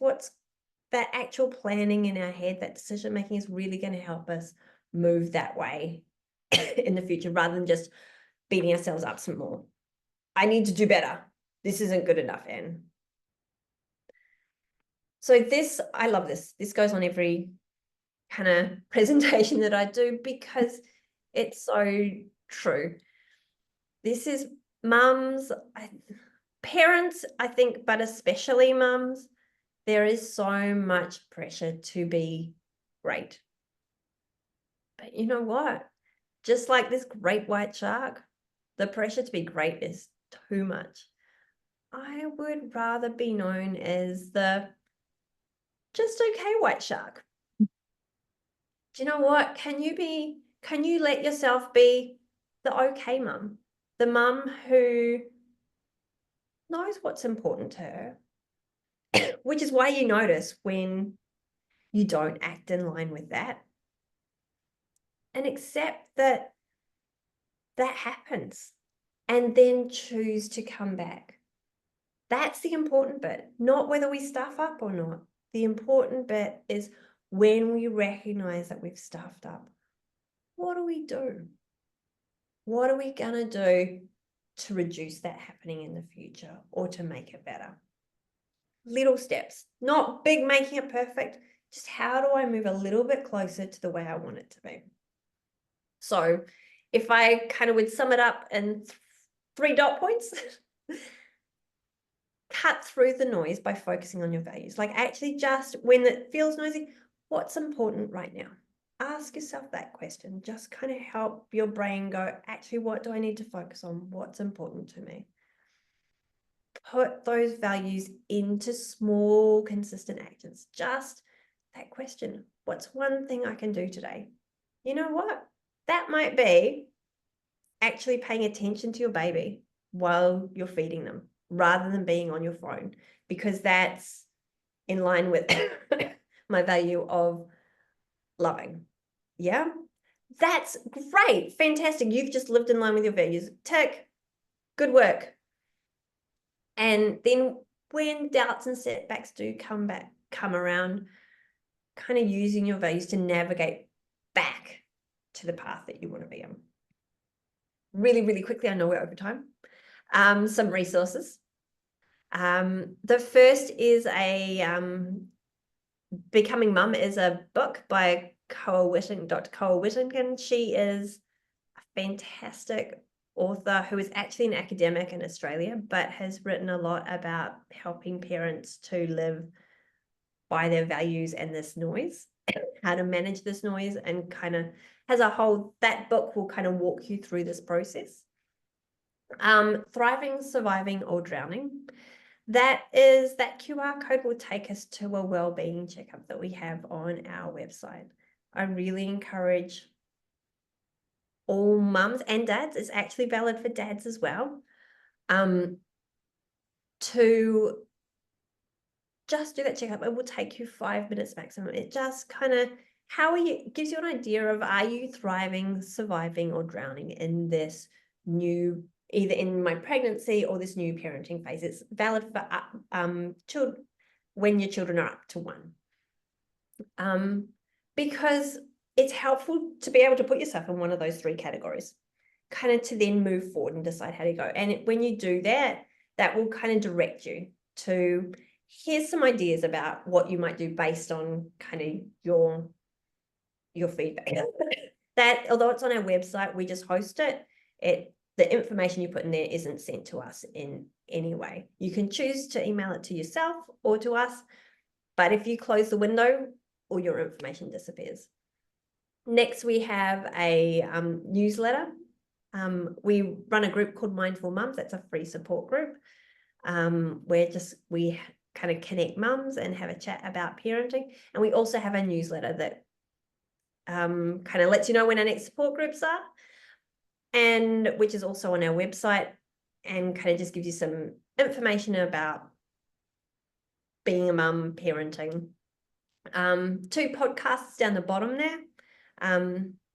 that actual planning in our head, that decision making is really going to help us move that way in the future, rather than just beating ourselves up some more. I need to do better. This isn't good enough, Anne. So I love this. This goes on every kind of presentation that I do because it's so true. This is mums, parents, I think, but especially mums. There is so much pressure to be great. But you know what? Just like this great white shark, the pressure to be great is too much. I would rather be known as the just okay white shark. Do you know what? Can you let yourself be the okay mum? The mum who knows what's important to her, which is why you notice when you don't act in line with that. And accept that happens, and then choose to come back. That's the important bit, not whether we stuff up or not. The important bit is when we recognize that we've stuffed up, what do we do? What are we going to do to reduce that happening in the future or to make it better? Little steps, not big making it perfect, just how do I move a little bit closer to the way I want it to be? So if I kind of would sum it up in 3 dot points, cut through the noise by focusing on your values. Like, actually, just when it feels noisy, what's important right now? Ask yourself that question. Just kind of help your brain go, actually, what do I need to focus on? What's important to me? Put those values into small, consistent actions. Just that question. What's one thing I can do today? You know what? That might be actually paying attention to your baby while you're feeding them, rather than being on your phone, because that's in line with my value of loving. Yeah, that's great. Fantastic. You've just lived in line with your values. Tick. Good work. And then when doubts and setbacks do come around, kind of using your values to navigate back to the path that you want to be on. Really, really quickly, I know we're over time. Some resources. The first is Becoming Mum is a book by Dr. Coa Whittington. She is a fantastic author who is actually an academic in Australia, but has written a lot about helping parents to live by their values and this noise, how to manage this noise, and kind of has a whole, that book will kind of walk you through this process. Thriving, Surviving, or Drowning. That QR code will take us to a well-being checkup that we have on our website. I really encourage all mums and dads, it's actually valid for dads as well, to just do that checkup. It will take you 5 minutes maximum. It just kind of, gives you an idea of, are you thriving, surviving, or drowning in this new, either in my pregnancy or this new parenting phase. It's valid for children when your children are up to 1. Because it's helpful to be able to put yourself in one of those 3 categories, kind of to then move forward and decide how to go. And when you do that, that will kind of direct you to, here's some ideas about what you might do based on kind of your feedback. That, although it's on our website, we just host it. The information you put in there isn't sent to us in any way. You can choose to email it to yourself or to us, but if you close the window, all your information disappears. Next, we have a newsletter. We run a group called Mindful Mums. That's a free support group where we kind of connect mums and have a chat about parenting. And we also have a newsletter that kind of lets you know when our next support groups are, and which is also on our website, and kind of just gives you some information about being a mum, parenting. 2 podcasts down the bottom there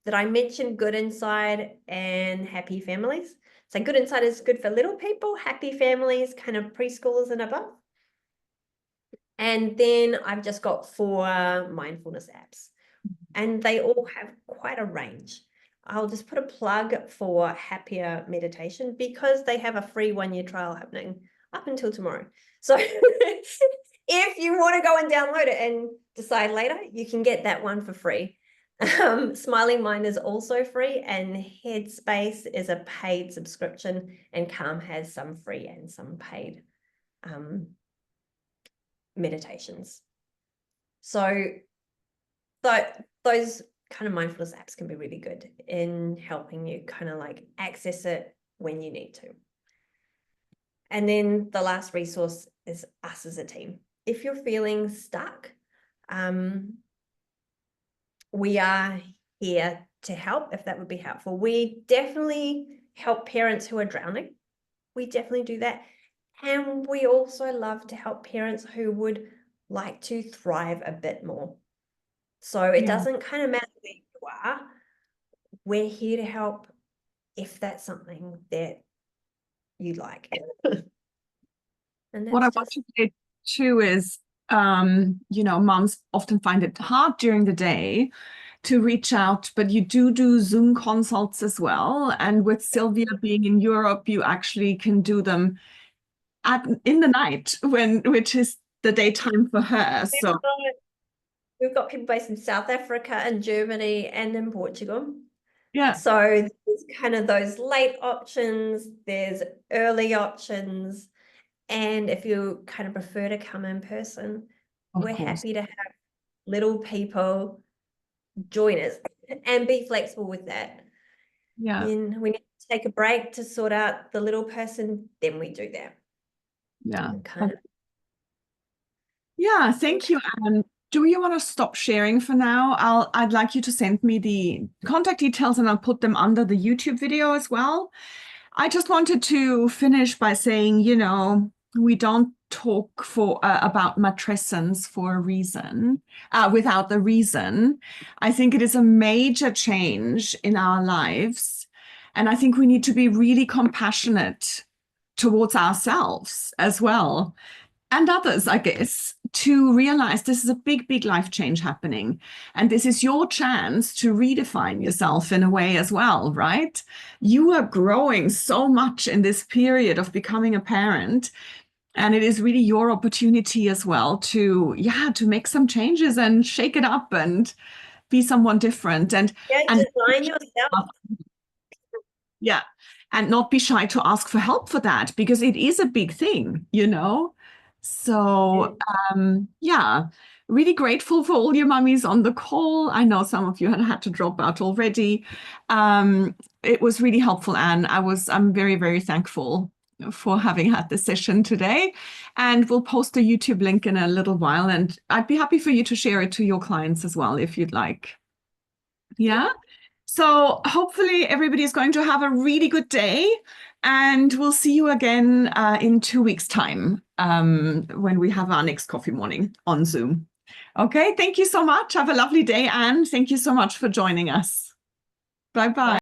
that I mentioned, Good Inside and Happy Families. So Good Inside is good for little people, Happy Families, kind of preschoolers and above. And then I've just got 4 mindfulness apps, and they all have quite a range. I'll just put a plug for Happier Meditation because they have a free 1-year trial happening up until tomorrow. So if you want to go and download it and decide later, you can get that one for free. Smiling Mind is also free, and Headspace is a paid subscription, and Calm has some free and some paid meditations. So those kind of mindfulness apps can be really good in helping you kind of like access it when you need to. And then the last resource is us as a team. If you're feeling stuck, we are here to help if that would be helpful. We definitely help parents who are drowning. We definitely do that. And we also love to help parents who would like to thrive a bit more. So it doesn't kind of matter where you are. We're here to help if that's something that you like. And What I want to say too is, moms often find it hard during the day to reach out, but you do Zoom consults as well. And with Sylvia being in Europe, you actually can do them in the night, which is the daytime for her. So we've got people based in South Africa and Germany and in Portugal. Yeah. So there's kind of those late options, there's early options. And if you kind of prefer to come in person, we're happy to have little people join us and be flexible with that. Yeah. And we need to take a break to sort out the little person, then we do that. Yeah. Kind of. Yeah, thank you, Anne. Do you want to stop sharing for now? I'd like you to send me the contact details and I'll put them under the YouTube video as well. I just wanted to finish by saying, we don't talk about matrescence for a reason, without the reason. I think it is a major change in our lives. And I think we need to be really compassionate towards ourselves as well, and others, I guess, to realize this is a big, big life change happening. And this is your chance to redefine yourself in a way as well, right? You are growing so much in this period of becoming a parent. And it is really your opportunity as well to, to make some changes and shake it up and be someone different. Yeah, And design yourself. yeah, and not be shy to ask for help for that because it is a big thing. So, yeah, really grateful for all your mummies on the call. I know some of you had to drop out already. It was really helpful, Anne. I'm very, very thankful for having had this session today. And we'll post a YouTube link in a little while, and I'd be happy for you to share it to your clients as well if you'd like. Yeah. So hopefully everybody is going to have a really good day, and we'll see you again in 2 weeks' time when we have our next coffee morning on Zoom. Okay, thank you so much. Have a lovely day, Anne. Thank you so much for joining us. Bye-bye.